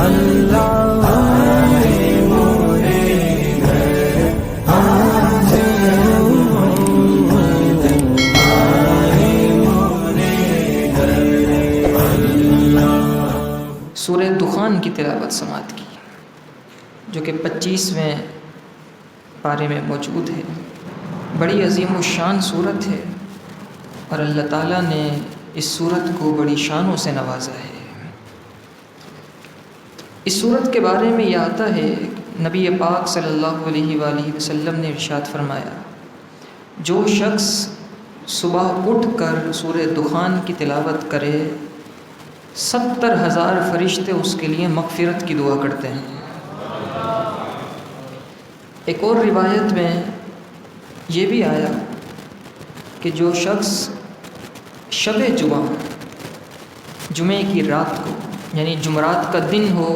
سورہ دخان کی تلاوت سماعت کی، جو کہ 25ویں پارے میں موجود ہے۔ بڑی عظیم الشان صورت ہے اور اللہ تعالیٰ نے اس صورت کو بڑی شانوں سے نوازا ہے۔ اس صورت کے بارے میں یہ آتا ہے، نبی پاک صلی اللہ علیہ وآلہ وسلم نے ارشاد فرمایا، جو شخص صبح اٹھ کر سورہ دخان کی تلاوت کرے 70,000 فرشتے اس کے لیے مغفرت کی دعا کرتے ہیں۔ ایک اور روایت میں یہ بھی آیا کہ جو شخص شب جمعے کی رات کو، یعنی جمعرات کا دن ہو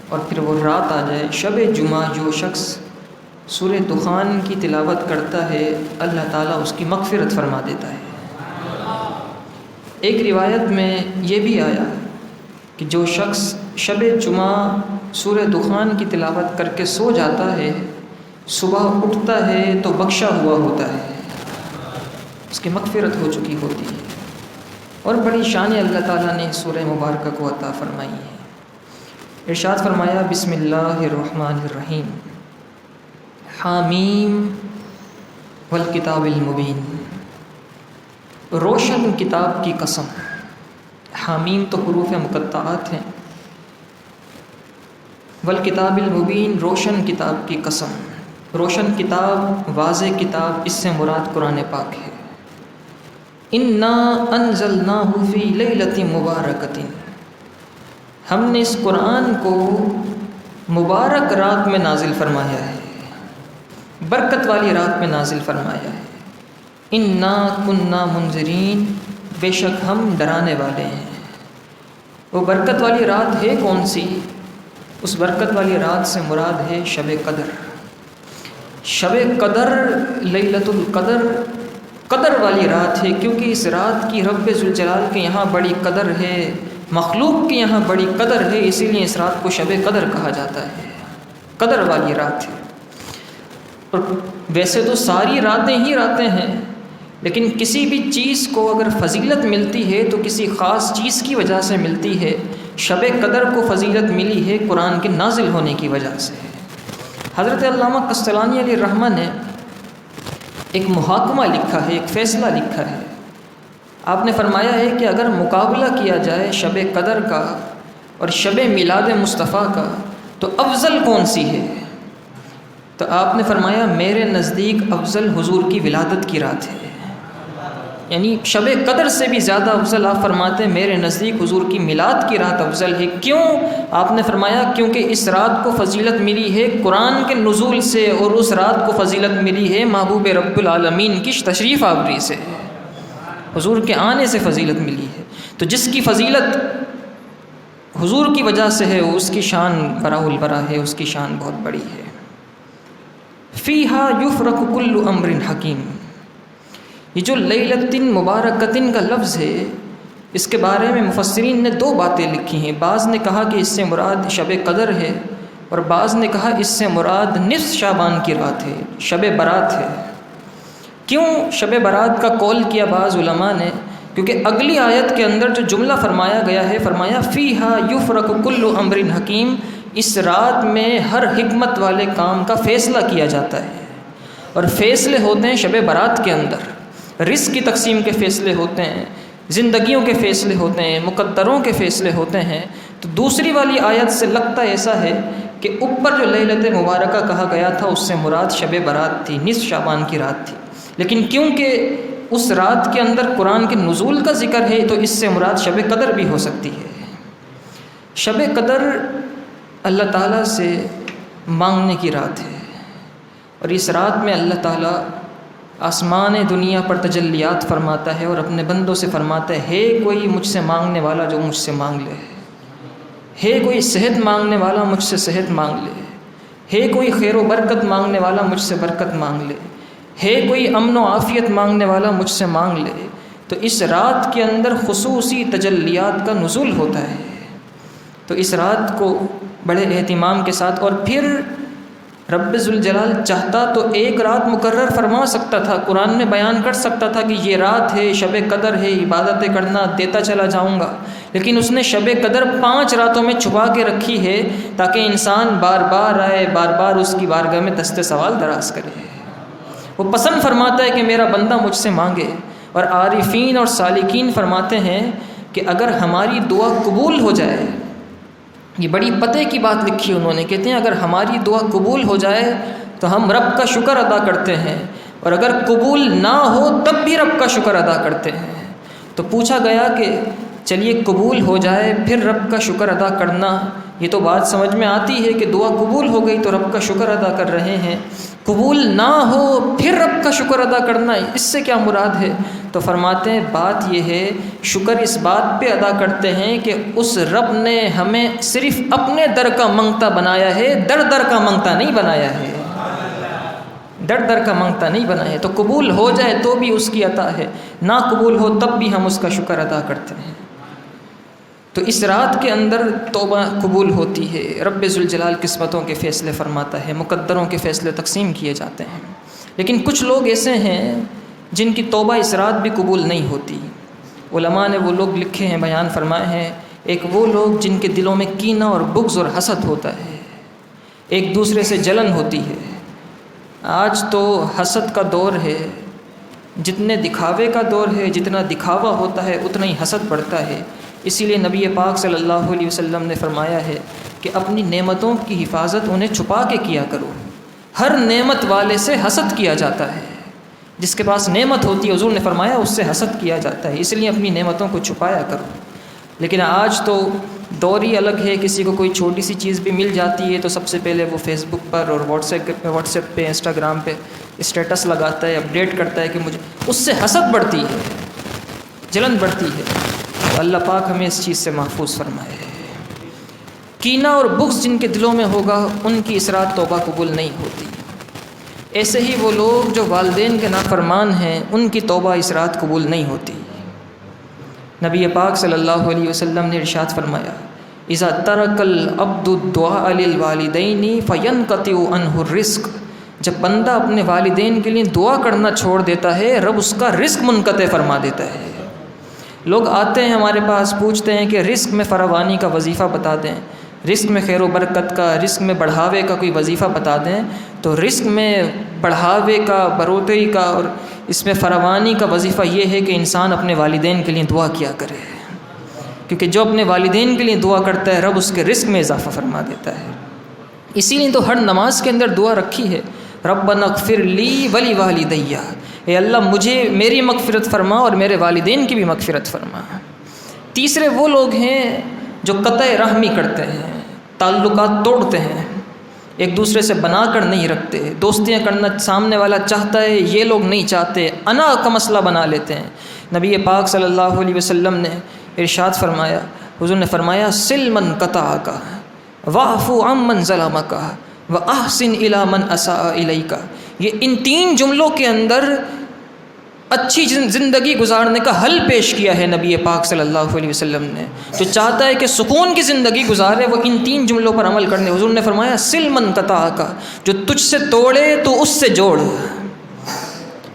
اور پھر وہ رات آ جائے، شب جمعہ جو شخص سورہ دخان کی تلاوت کرتا ہے اللہ تعالیٰ اس کی مغفرت فرما دیتا ہے۔ ایک روایت میں یہ بھی آیا کہ جو شخص شب جمعہ سورہ دخان کی تلاوت کر کے سو جاتا ہے، صبح اٹھتا ہے تو بخشا ہوا ہوتا ہے، اس کی مغفرت ہو چکی ہوتی ہے۔ اور بڑی شان اللہ تعالیٰ نے سورہ مبارکہ کو عطا فرمائی ہے۔ ارشاد فرمایا، بسم اللہ الرحمن الرحیم، حامیم والکتاب المبین، روشن کتاب کی قسم۔ حامیم تو حروف مقطعات ہیں، والکتاب المبین، روشن کتاب کی قسم۔ روشن کتاب، واضح کتاب، اس سے مراد قرآن پاک ہے۔ انا انزلناہ فی لیلۃ مبارکۃ، ہم نے اس قرآن کو مبارک رات میں نازل فرمایا ہے، برکت والی رات میں نازل فرمایا ہے۔ انا کننا منذرین، بے شک ہم ڈرانے والے ہیں۔ وہ برکت والی رات ہے کون سی؟ اس برکت والی رات سے مراد ہے شب قدر۔ شب قدر، لیلۃ القدر، قدر والی رات ہے، کیونکہ اس رات کی رب ذوالجلال کے یہاں بڑی قدر ہے، مخلوق کے یہاں بڑی قدر ہے، اسی لیے اس رات کو شب قدر کہا جاتا ہے، قدر والی رات ہے۔ اور ویسے تو ساری راتیں ہی راتیں ہیں، لیکن کسی بھی چیز کو اگر فضیلت ملتی ہے تو کسی خاص چیز کی وجہ سے ملتی ہے۔ شب قدر کو فضیلت ملی ہے قرآن کے نازل ہونے کی وجہ سے۔ حضرت علامہ قسطلانی علیہ الرحمہ نے ایک محاکمہ لکھا ہے، ایک فیصلہ لکھا ہے۔ آپ نے فرمایا ہے کہ اگر مقابلہ کیا جائے شب قدر کا اور شب میلاد مصطفیٰ کا تو افضل کون سی ہے؟ تو آپ نے فرمایا، میرے نزدیک افضل حضور کی ولادت کی رات ہے، یعنی شب قدر سے بھی زیادہ افضل آپ فرماتے ہیں میرے نزدیک حضور کی میلاد کی رات افضل ہے۔ کیوں؟ آپ نے فرمایا کیونکہ اس رات کو فضیلت ملی ہے قرآن کے نزول سے، اور اس رات کو فضیلت ملی ہے محبوب رب العالمین کی تشریف آوری سے، حضور کے آنے سے فضیلت ملی ہے۔ تو جس کی فضیلت حضور کی وجہ سے ہے اس کی شان براء البراء ہے، اس کی شان بہت بڑی ہے۔ فیہا یفرق کل امر حکیم، یہ جو لیلۃ مبارکۃ کا لفظ ہے، اس کے بارے میں مفسرین نے دو باتیں لکھی ہیں۔ بعض نے کہا کہ اس سے مراد شب قدر ہے، اور بعض نے کہا اس سے مراد نصف شعبان کی رات ہے، شب برات ہے۔ کیوں شب برات کا قول کیا بعض علماء نے؟ کیونکہ اگلی آیت کے اندر جو جملہ فرمایا گیا ہے، فرمایا فیہا یفرق کل امر حکیم، اس رات میں ہر حکمت والے کام کا فیصلہ کیا جاتا ہے، اور فیصلے ہوتے ہیں شب برات کے اندر۔ رزق کی تقسیم کے فیصلے ہوتے ہیں، زندگیوں کے فیصلے ہوتے ہیں، مقدروں کے فیصلے ہوتے ہیں۔ تو دوسری والی آیت سے لگتا ایسا ہے کہ اوپر جو لیلۃ مبارکہ کہا گیا تھا اس سے مراد شب برات تھی، نصف شعبان کی رات تھی، لیکن کیونکہ اس رات کے اندر قرآن کے نزول کا ذکر ہے تو اس سے مراد شب قدر بھی ہو سکتی ہے۔ شب قدر اللہ تعالیٰ سے مانگنے کی رات ہے، اور اس رات میں اللہ تعالیٰ آسمان دنیا پر تجلیات فرماتا ہے اور اپنے بندوں سے فرماتا ہے کوئی مجھ سے مانگنے والا جو مجھ سے مانگ لے، ہے کوئی صحت مانگنے والا مجھ سے صحت مانگ لے، ہے کوئی خیر و برکت مانگنے والا مجھ سے برکت مانگ لے، ہے کوئی امن و عافیت مانگنے والا مجھ سے مانگ لے۔ تو اس رات کے اندر خصوصی تجلیات کا نزول ہوتا ہے، تو اس رات کو بڑے اہتمام کے ساتھ، اور پھر رب ذوالجلال چاہتا تو ایک رات مقرر فرما سکتا تھا، قرآن میں بیان کر سکتا تھا کہ یہ رات ہے، شب قدر ہے، عبادتیں کرنا، دیتا چلا جاؤں گا، لیکن اس نے شب قدر 5 راتوں میں چھپا کے رکھی ہے تاکہ انسان بار بار آئے، بار بار اس کی بارگاہ میں دست سوال دراز کرے۔ وہ پسند فرماتا ہے کہ میرا بندہ مجھ سے مانگے، اور عارفین اور سالکین فرماتے ہیں کہ اگر ہماری دعا قبول ہو جائے، یہ بڑی پتے کی بات لکھی انہوں نے، کہتے ہیں اگر ہماری دعا قبول ہو جائے تو ہم رب کا شکر ادا کرتے ہیں، اور اگر قبول نہ ہو تب بھی رب کا شکر ادا کرتے ہیں۔ تو پوچھا گیا کہ چلیے قبول ہو جائے پھر رب کا شکر ادا کرنا، یہ تو بات سمجھ میں آتی ہے کہ دعا قبول ہو گئی تو رب کا شکر ادا کر رہے ہیں، قبول نہ ہو پھر رب کا شکر ادا کرنا، اس سے کیا مراد ہے؟ تو فرماتے ہیں بات یہ ہے، شکر اس بات پہ ادا کرتے ہیں کہ اس رب نے ہمیں صرف اپنے در کا منگتا بنایا ہے، در در کا منگتا نہیں بنایا ہے، در در کا منگتا نہیں بنایا ہے۔ تو قبول ہو جائے تو بھی اس کی عطا ہے، نہ قبول ہو تب بھی ہم اس کا شکر ادا کرتے ہیں۔ تو اس رات کے اندر توبہ قبول ہوتی ہے، رب ذوالجلال قسمتوں کے فیصلے فرماتا ہے، مقدروں کے فیصلے تقسیم کیے جاتے ہیں۔ لیکن کچھ لوگ ایسے ہیں جن کی توبہ اس رات بھی قبول نہیں ہوتی۔ علماء نے وہ لوگ لکھے ہیں، بیان فرمائے ہیں، ایک وہ لوگ جن کے دلوں میں کینہ اور بغض اور حسد ہوتا ہے، ایک دوسرے سے جلن ہوتی ہے۔ آج تو حسد کا دور ہے، جتنے دکھاوے کا دور ہے، جتنا دکھاوا ہوتا ہے اتنا ہی حسد بڑھتا ہے۔ اسی لیے نبی پاک صلی اللہ علیہ وسلم نے فرمایا ہے کہ اپنی نعمتوں کی حفاظت انہیں چھپا کے کیا کرو۔ ہر نعمت والے سے حسد کیا جاتا ہے، جس کے پاس نعمت ہوتی ہے حضور نے فرمایا اس سے حسد کیا جاتا ہے، اس لیے اپنی نعمتوں کو چھپایا کرو۔ لیکن آج تو دور ہی الگ ہے، کسی کو کوئی چھوٹی سی چیز بھی مل جاتی ہے تو سب سے پہلے وہ فیس بک پر اور واٹس ایپ پہ، انسٹاگرام پہ اسٹیٹس لگاتا ہے، اپڈیٹ کرتا ہے کہ مجھے، اس سے حسد بڑھتی ہے، جلن بڑھتی ہے۔ تو اللہ پاک ہمیں اس چیز سے محفوظ فرمائے۔ کینہ اور بغض جن کے دلوں میں ہوگا ان کی اس رات توبہ قبول نہیں ہوتی۔ ایسے ہی وہ لوگ جو والدین کے نافرمان ہیں ان کی توبہ اس رات قبول نہیں ہوتی۔ نبی پاک صلی اللہ علیہ وسلم نے ارشاد فرمایا، اذا ترک العبد الدعاء للوالدین فینقطع عنہ الرزق، جب بندہ اپنے والدین کے لیے دعا کرنا چھوڑ دیتا ہے رب اس کا رزق منقطع فرما دیتا ہے۔ لوگ آتے ہیں ہمارے پاس پوچھتے ہیں کہ رزق میں فراوانی کا وظیفہ بتا دیں، رزق میں خیر و برکت کا، رزق میں بڑھاوے کا کوئی وظیفہ بتا دیں۔ تو رزق میں بڑھاوے کا، بڑھوتری کا اور اس میں فراوانی کا وظیفہ یہ ہے کہ انسان اپنے والدین کے لیے دعا کیا کرے، کیونکہ جو اپنے والدین کے لیے دعا کرتا ہے رب اس کے رزق میں اضافہ فرما دیتا ہے۔ اسی لیے تو ہر نماز کے اندر دعا رکھی ہے، ربنا اغفر لی ولی والدیہ، اے اللہ مجھے میری مغفرت فرما اور میرے والدین کی بھی مغفرت فرما۔ تیسرے وہ لوگ ہیں جو قطع رحمی کرتے ہیں، تعلقات توڑتے ہیں، ایک دوسرے سے بنا کر نہیں رکھتے، دوستیاں کرنا سامنے والا چاہتا ہے یہ لوگ نہیں چاہتے، انا کا مسئلہ بنا لیتے ہیں۔ نبی پاک صلی اللہ علیہ وسلم نے ارشاد فرمایا، حضور نے فرمایا سل من قطعک واعفو عمن ظلمک واحسن الی من اساء الیک۔ یہ ان 3 جملوں کے اندر اچھی زندگی گزارنے کا حل پیش کیا ہے نبی پاک صلی اللہ علیہ وسلم نے۔ جو چاہتا ہے کہ سکون کی زندگی گزارے وہ ان 3 جملوں پر عمل کرنے۔ حضور نے فرمایا سل من قطعک، جو تجھ سے توڑے تو اس سے جوڑ،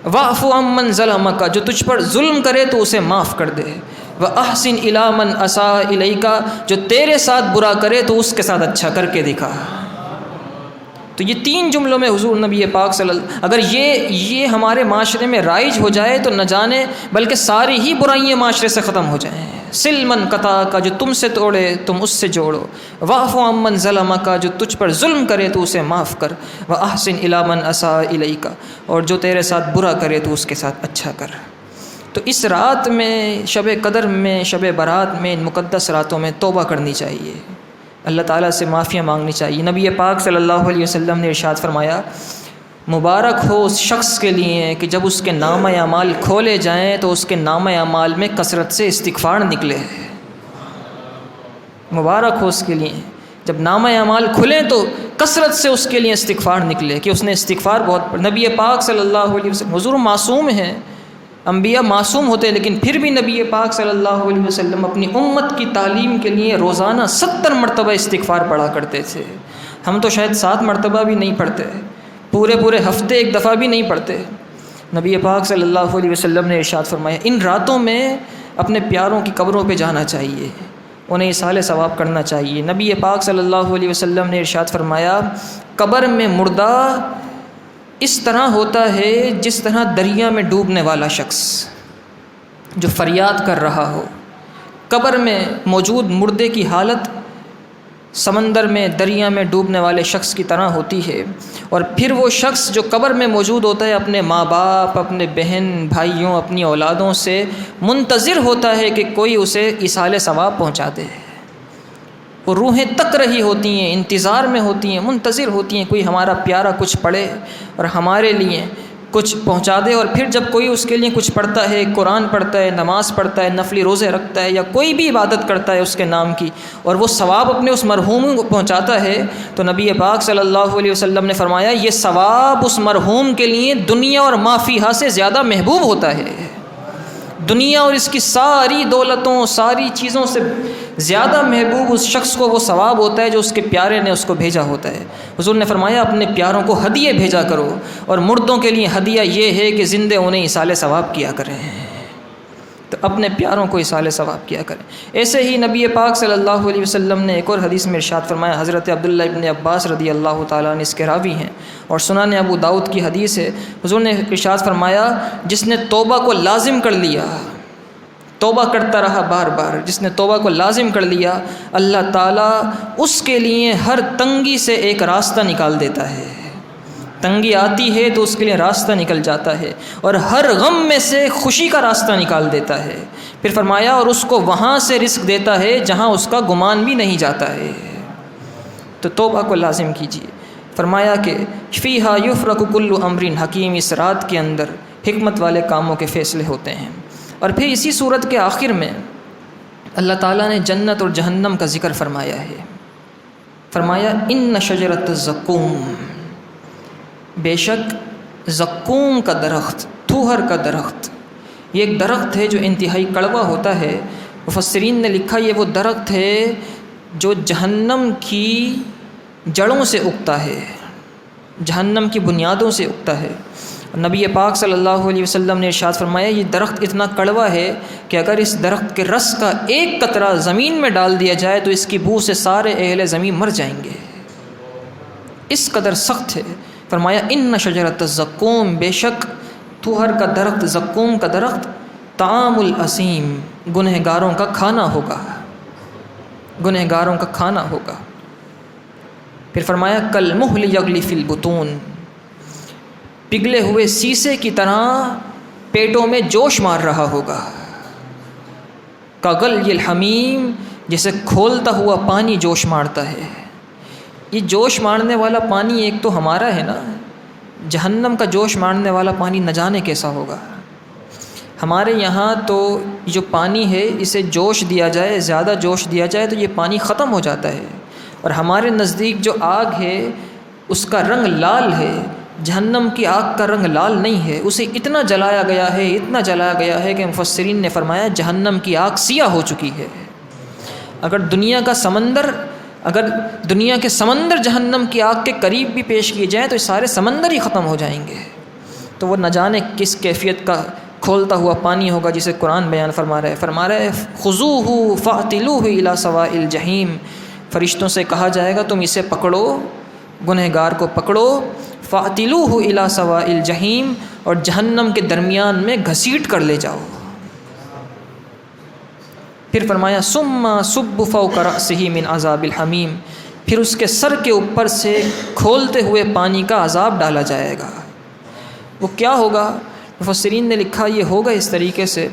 واعفو عمن ظلمک، جو تجھ پر ظلم کرے تو اسے معاف کر دے، واحسن الی من اساء الیک، جو تیرے ساتھ برا کرے تو اس کے ساتھ اچھا کر کے دکھا۔ تو یہ 3 جملوں میں حضور نبی پاک صلی اللہ، اگر یہ ہمارے معاشرے میں رائج ہو جائے تو نہ جانے بلکہ ساری ہی برائیاں معاشرے سے ختم ہو جائیں۔ سل من قطعک، جو تم سے توڑے تم اس سے جوڑو، واعفو عمن ظلمک، جو تجھ پر ظلم کرے تو اسے معاف کر، واحسن الی من اساء الیک، اور جو تیرے ساتھ برا کرے تو اس کے ساتھ اچھا کر۔ تو اس رات میں، شب قدر میں، شب برات میں، ان مقدس راتوں میں توبہ کرنی چاہیے، اللہ تعالیٰ سے معافیاں مانگنی چاہیے۔ نبی پاک صلی اللہ علیہ وسلم نے ارشاد فرمایا، مبارک ہو اس شخص کے لیے کہ جب اس کے نامہ اعمال کھولے جائیں تو اس کے نامہ اعمال میں کثرت سے استغفار نکلے۔ مبارک ہو اس کے لیے جب نامہ اعمال کھلیں تو کثرت سے اس کے لیے استغفار نکلے، کہ اس نے استغفار بہت۔ نبی پاک صلی اللہ علیہ وسلم حضور معصوم ہیں، انبیاء معصوم ہوتے ہیں، لیکن پھر بھی نبی پاک صلی اللہ علیہ وسلم اپنی امت کی تعلیم کے لیے روزانہ 70 مرتبہ استغفار پڑھا کرتے تھے۔ ہم تو شاید 7 مرتبہ بھی نہیں پڑھتے، پورے ہفتے ایک دفعہ بھی نہیں پڑھتے۔ نبی پاک صلی اللہ علیہ وسلم نے ارشاد فرمایا ان راتوں میں اپنے پیاروں کی قبروں پہ جانا چاہیے، انہیں ایصال ثواب کرنا چاہیے۔ نبی پاک صلی اللہ علیہ وسلم نے ارشاد فرمایا قبر میں مردہ اس طرح ہوتا ہے جس طرح دریا میں ڈوبنے والا شخص جو فریاد کر رہا ہو۔ قبر میں موجود مردے کی حالت سمندر میں دریا میں ڈوبنے والے شخص کی طرح ہوتی ہے، اور پھر وہ شخص جو قبر میں موجود ہوتا ہے اپنے ماں باپ، اپنے بہن بھائیوں، اپنی اولادوں سے منتظر ہوتا ہے کہ کوئی اسے ایصال ثواب پہنچا دے۔ وہ روحیں تک رہی ہوتی ہیں، انتظار میں ہوتی ہیں، منتظر ہوتی ہیں کوئی ہمارا پیارا کچھ پڑھے اور ہمارے لیے کچھ پہنچا دے۔ اور پھر جب کوئی اس کے لیے کچھ پڑھتا ہے، قرآن پڑھتا ہے، نماز پڑھتا ہے، نفلی روزے رکھتا ہے، یا کوئی بھی عبادت کرتا ہے اس کے نام کی، اور وہ ثواب اپنے اس مرحوم کو پہنچاتا ہے، تو نبی پاک صلی اللہ علیہ وسلم نے فرمایا یہ ثواب اس مرحوم کے لیے دنیا اور ما فیہا سے زیادہ محبوب ہوتا ہے۔ دنیا اور اس کی ساری دولتوں، ساری چیزوں سے زیادہ محبوب اس شخص کو وہ ثواب ہوتا ہے جو اس کے پیارے نے اس کو بھیجا ہوتا ہے۔ حضور نے فرمایا اپنے پیاروں کو ہدیے بھیجا کرو، اور مردوں کے لیے ہدیہ یہ ہے کہ زندے انہیں ایصال ثواب کیا کریں، تو اپنے پیاروں کو ایصال ثواب کیا کریں۔ ایسے ہی نبی پاک صلی اللہ علیہ وسلم نے ایک اور حدیث میں ارشاد فرمایا، حضرت عبداللہ ابن عباس رضی اللہ تعالیٰ عنہ اس کے راوی ہیں اور سنن ابو داؤد کی حدیث ہے، حضور نے ارشاد فرمایا جس نے توبہ کو لازم کر لیا، توبہ کرتا رہا بار بار، جس نے توبہ کو لازم کر لیا، اللہ تعالیٰ اس کے لیے ہر تنگی سے ایک راستہ نکال دیتا ہے۔ تنگی آتی ہے تو اس کے لیے راستہ نکل جاتا ہے، اور ہر غم میں سے خوشی کا راستہ نکال دیتا ہے۔ پھر فرمایا اور اس کو وہاں سے رزق دیتا ہے جہاں اس کا گمان بھی نہیں جاتا ہے۔ تو توبہ کو لازم کیجیے۔ فرمایا کہ فیہا یفرق کل امر حکیم، اس رات کے اندر حکمت والے کاموں کے فیصلے ہوتے ہیں۔ اور پھر اسی صورت کے آخر میں اللہ تعالیٰ نے جنت اور جہنم کا ذکر فرمایا ہے۔ فرمایا ان شجرۃ الزقوم، بے شک زقوم کا درخت، تھوہر کا درخت، یہ ایک درخت ہے جو انتہائی کڑوا ہوتا ہے۔ مفسرین نے لکھا یہ وہ درخت ہے جو جہنم کی جڑوں سے اگتا ہے، جہنم کی بنیادوں سے اگتا ہے۔ نبی پاک صلی اللہ علیہ وسلم نے ارشاد فرمایا یہ درخت اتنا کڑوا ہے کہ اگر اس درخت کے رس کا ایک قطرہ زمین میں ڈال دیا جائے تو اس کی بو سے سارے اہل زمین مر جائیں گے، اس قدر سخت ہے۔ فرمایا ان شجرۃ الزقوم، بے شک تھوہر کا درخت، زقوم کا درخت، طعام الاسیم، گنہگاروں کا کھانا ہوگا، گنہگاروں کا کھانا ہوگا۔ پھر فرمایا کالمہل یغلی فی البطون، پگھلے ہوئے سیسے کی طرح پیٹوں میں جوش مار رہا ہوگا۔ کغلی الحمیم، جیسے کھولتا ہوا پانی جوش مارتا ہے۔ یہ جوش مارنے والا پانی ایک تو ہمارا ہے نا، جہنم کا جوش مارنے والا پانی نہ جانے کیسا ہوگا۔ ہمارے یہاں تو جو پانی ہے اسے جوش دیا جائے، زیادہ جوش دیا جائے تو یہ پانی ختم ہو جاتا ہے، اور ہمارے نزدیک جو آگ ہے اس کا رنگ لال ہے، جہنم کی آگ کا رنگ لال نہیں ہے، اسے اتنا جلایا گیا ہے، اتنا جلایا گیا ہے کہ مفسرین نے فرمایا جہنم کی آگ سیاہ ہو چکی ہے۔ اگر دنیا کے سمندر جہنم کی آگ کے قریب بھی پیش کیے جائیں تو یہ سارے سمندر ہی ختم ہو جائیں گے، تو وہ نہ جانے کس کیفیت کا کھولتا ہوا پانی ہوگا جسے قرآن بیان فرما رہا ہے خذوہ فاعتلوہ الی سواء الجحیم، فرشتوں سے کہا جائے گا تم اسے پکڑو، گنہگار کو پکڑو، فاعتلوہ الی سواء الجحیم، اور جہنم کے درمیان میں گھسیٹ کر لے جاؤ۔ پھر فرمایا ثم صب فوق رأسہ من عذاب الحمیم، پھر اس کے سر کے اوپر سے کھولتے ہوئے پانی کا عذاب ڈالا جائے گا۔ وہ کیا ہوگا؟ مفسرین نے لکھا یہ ہوگا اس طریقے سے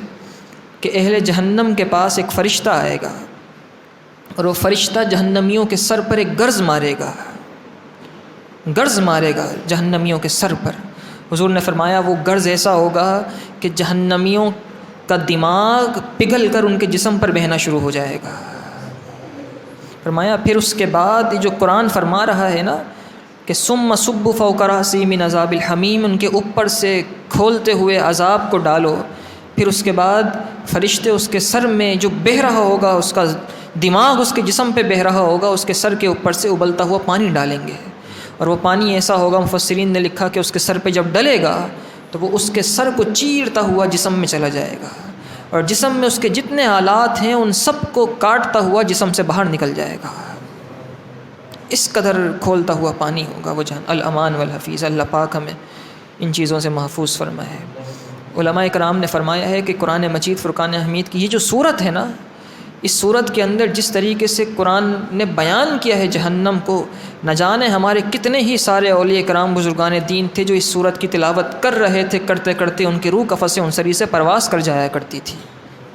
کہ اہل جہنم کے پاس ایک فرشتہ آئے گا، اور وہ فرشتہ جہنمیوں کے سر پر ایک گرز مارے گا، گرز مارے گا جہنمیوں کے سر پر۔ حضور نے فرمایا وہ گرز ایسا ہوگا کہ جہنمیوں کا دماغ پگھل کر ان کے جسم پر بہنا شروع ہو جائے گا۔ فرمایا پھر اس کے بعد جو قرآن فرما رہا ہے نا کہ ثم صب فوق رأسہ من عذاب الحمیم، ان کے اوپر سے کھولتے ہوئے عذاب کو ڈالو، پھر اس کے بعد فرشتے اس کے سر میں جو بہہ رہا ہوگا، اس کا دماغ اس کے جسم پہ بہہ رہا ہوگا، اس کے سر کے اوپر سے ابلتا ہوا پانی ڈالیں گے، اور وہ پانی ایسا ہوگا، مفسرین نے لکھا کہ اس کے سر پہ جب ڈلے گا تو وہ اس کے سر کو چیرتا ہوا جسم میں چلا جائے گا، اور جسم میں اس کے جتنے آلات ہیں ان سب کو کاٹتا ہوا جسم سے باہر نکل جائے گا۔ اس قدر کھولتا ہوا پانی ہوگا وہ جہاں الامان والحفیظ۔ اللہ پاک ہمیں ان چیزوں سے محفوظ فرمائے۔ علماء کرام نے فرمایا ہے کہ قرآن مجید فرقان حمید کی یہ جو صورت ہے نا، اس صورت کے اندر جس طریقے سے قرآن نے بیان کیا ہے جہنم کو، نہ جانے ہمارے کتنے ہی سارے اولیاء کرام بزرگان دین تھے جو اس صورت کی تلاوت کر رہے تھے، کرتے کرتے ان کی روح قفس عنصری سے پرواز کر جایا کرتی تھی۔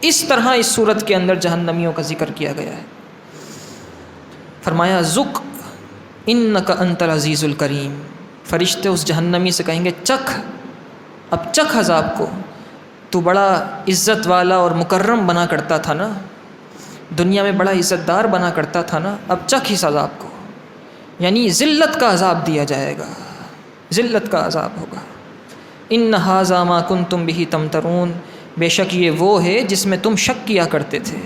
اس طرح اس صورت کے اندر جہنمیوں کا ذکر کیا گیا ہے۔ فرمایا ذق انک انت العزیز الکریم، فرشتے اس جہنمی سے کہیں گے چکھ، اب چکھ عذاب کو، تو بڑا عزت والا اور مکرم بنا کرتا تھا نا، دنیا میں بڑا عزت دار بنا کرتا تھا نا، اب چکھ اس عذاب کو، یعنی ذلت کا عذاب دیا جائے گا، ذلت کا عذاب ہوگا۔ ان ھذا ما کنتم بہ تمترون، بے شک یہ وہ ہے جس میں تم شک کیا کرتے تھے،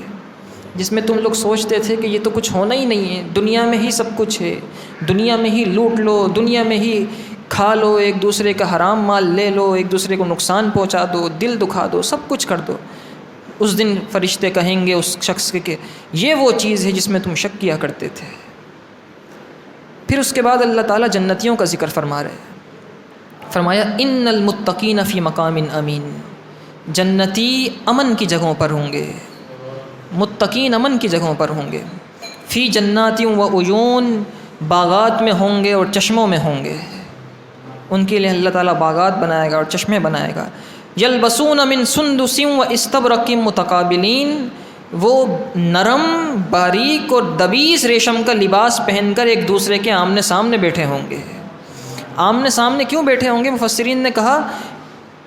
جس میں تم لوگ سوچتے تھے کہ یہ تو کچھ ہونا ہی نہیں ہے، دنیا میں ہی سب کچھ ہے، دنیا میں ہی لوٹ لو، دنیا میں ہی کھا لو، ایک دوسرے کا حرام مال لے لو، ایک دوسرے کو نقصان پہنچا دو، دل دکھا دو، سب کچھ کر دو۔ اس دن فرشتے کہیں گے اس شخص کے کہ یہ وہ چیز ہے جس میں تم شک کیا کرتے تھے۔ پھر اس کے بعد اللہ تعالیٰ جنتیوں کا ذکر فرما رہے، فرمایا ان المتقین فی مقام امین، جنتی امن کی جگہوں پر ہوں گے، متقین امن کی جگہوں پر ہوں گے، فی جنات و عیون، باغات میں ہوں گے اور چشموں میں ہوں گے، ان کے لیے اللہ تعالیٰ باغات بنائے گا اور چشمے بنائے گا۔ یلبسون من سندس و استبرق متقابلین، وہ نرم باریک اور دبیس ریشم کا لباس پہن کر ایک دوسرے کے آمنے سامنے بیٹھے ہوں گے۔ آمنے سامنے کیوں بیٹھے ہوں گے؟ مفسرین نے کہا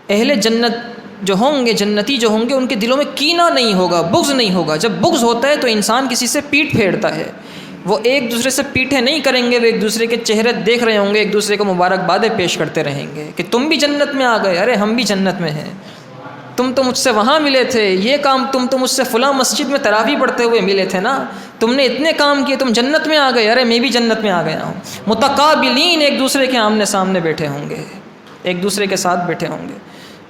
اہل جنت جو ہوں گے، جنتی جو ہوں گے، ان کے دلوں میں کینہ نہیں ہوگا، بغض نہیں ہوگا۔ جب بغض ہوتا ہے تو انسان کسی سے پیٹھ پھیرتا ہے، وہ ایک دوسرے سے پیٹھیں نہیں کریں گے، وہ ایک دوسرے کے چہرے دیکھ رہے ہوں گے، ایک دوسرے کو مبارکبادیں پیش کرتے رہیں گے کہ تم بھی جنت میں آ گئے، ارے ہم بھی جنت میں ہیں، تم تو مجھ سے وہاں ملے تھے، یہ کام تم تو مجھ سے فلاں مسجد میں تراویح پڑھتے ہوئے ملے تھے نا، تم نے اتنے کام کیے، تم جنت میں آ گئے، ارے میں بھی جنت میں آ گیا ہوں۔ متقابلین، ایک دوسرے کے آمنے سامنے بیٹھے ہوں گے، ایک دوسرے کے ساتھ بیٹھے ہوں گے۔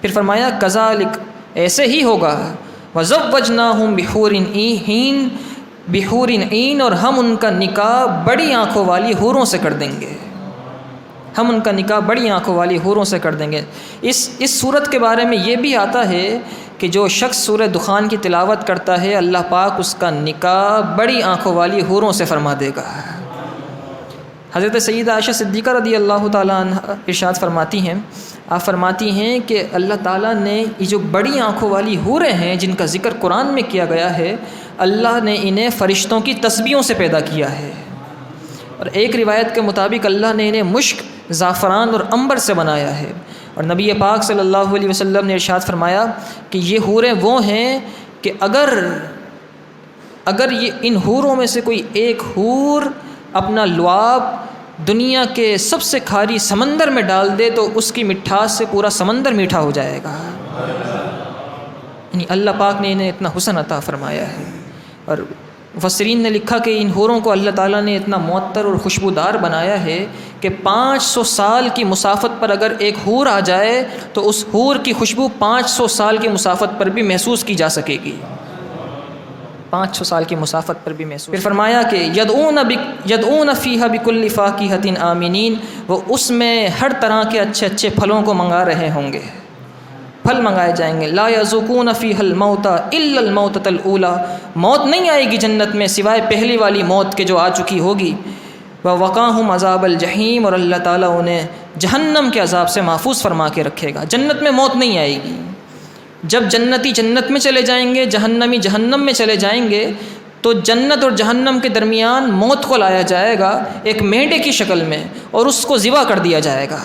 پھر فرمایا کذالک، ایسے ہی ہوگا، وزوجناہم بحور عین، بحور عین، اور ہم ان کا نکاح بڑی آنکھوں والی حوروں سے کر دیں گے، ہم ان کا نکاح بڑی آنکھوں والی حوروں سے کر دیں گے۔ اس صورت کے بارے میں یہ بھی آتا ہے کہ جو شخص سورہ دخان کی تلاوت کرتا ہے اللہ پاک اس کا نکاح بڑی آنکھوں والی حوروں سے فرما دے گا۔ حضرت سیدہ عائشہ صدیقہ رضی اللہ تعالیٰ عنہ ارشاد فرماتی ہیں، آپ فرماتی ہیں کہ اللہ تعالیٰ نے یہ جو بڑی آنکھوں والی حوریں ہیں جن کا ذکر قرآن میں کیا گیا ہے، اللہ نے انہیں فرشتوں کی تسبیحوں سے پیدا کیا ہے، اور ایک روایت کے مطابق اللہ نے انہیں مشک، زعفران اور عنبر سے بنایا ہے۔ اور نبی پاک صلی اللہ علیہ وسلم نے ارشاد فرمایا کہ یہ حوریں وہ ہیں کہ اگر یہ ان حوروں میں سے کوئی ایک حور اپنا لعاب دنیا کے سب سے کھاری سمندر میں ڈال دے تو اس کی مٹھاس سے پورا سمندر میٹھا ہو جائے گا۔ یعنی اللہ پاک نے انہیں اتنا حسن عطا فرمایا ہے، اور مفسرین نے لکھا کہ ان حوروں کو اللہ تعالیٰ نے اتنا معطر اور خوشبودار بنایا ہے کہ 500 سال کی مسافت پر اگر ایک حور آ جائے تو اس حور کی خوشبو 500 سال کی مسافت پر بھی محسوس کی جا سکے گی، 500 سال کی مسافت پر بھی محسوس۔ پھر فرمایا کہ یدعون فیہا بکل فاکہۃ آمنین، وہ اس میں ہر طرح کے اچھے اچھے پھلوں کو منگا رہے ہوں گے، پھل منگائے جائیں گے۔ لا یذوقون فیہا الموت الا الموتۃ الاولی، موت نہیں آئے گی جنت میں سوائے پہلی والی موت کے جو آ چکی ہوگی۔ ووقاہم عذاب الجحیم، اور اللہ تعالیٰ انہیں جہنم کے عذاب سے محفوظ فرما کے رکھے گا۔ جنت میں موت نہیں آئے گی، جب جنتی جنت میں چلے جائیں گے، جہنمی جہنم میں چلے جائیں گے، تو جنت اور جہنم کے درمیان موت کو لایا جائے گا ایک مینڈے کی شکل میں، اور اس کو ذبح کر دیا جائے گا،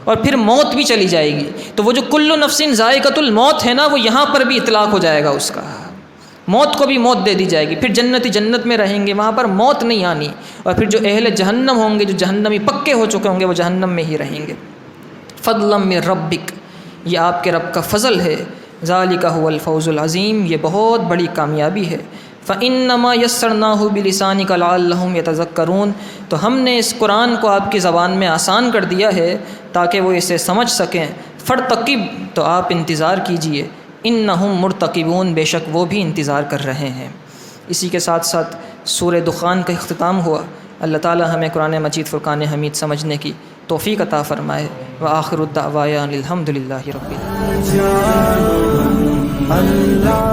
اور پھر موت بھی چلی جائے گی۔ تو وہ جو کل نفس ذائقۃ الموت ہے نا، وہ یہاں پر بھی اطلاق ہو جائے گا اس کا، موت کو بھی موت دے دی جائے گی۔ پھر جنتی جنت میں رہیں گے، وہاں پر موت نہیں آنی، اور پھر جو اہل جہنم ہوں گے، جو جہنمی پکے ہو چکے ہوں گے، وہ جہنم میں ہی رہیں گے۔ فضلا من ربک، یہ آپ کے رب کا فضل ہے، ذالک هو الفوز العظیم، یہ بہت بڑی کامیابی ہے۔ فَإِنَّمَا يَسَّرْنَاهُ بِلِسَانِكَ لَعَلَّهُمْ يَتَذَكَّرُونَ، تو ہم نے اس قرآن کو آپ کی زبان میں آسان کر دیا ہے تاکہ وہ اسے سمجھ سکیں۔ فَارْتَقِبْ، تو آپ انتظار کیجئے، إِنَّهُمْ مُرْتَقِبُونَ، بے شک وہ بھی انتظار کر رہے ہیں۔ اسی کے ساتھ ساتھ سورہ دخان کا اختتام ہوا۔ اللہ تعالی ہمیں قرآن مجید فرقان حمید سمجھنے کی توفیق عطا فرمائے۔ وآخر الدعوانا الحمد للہ رب العالمین۔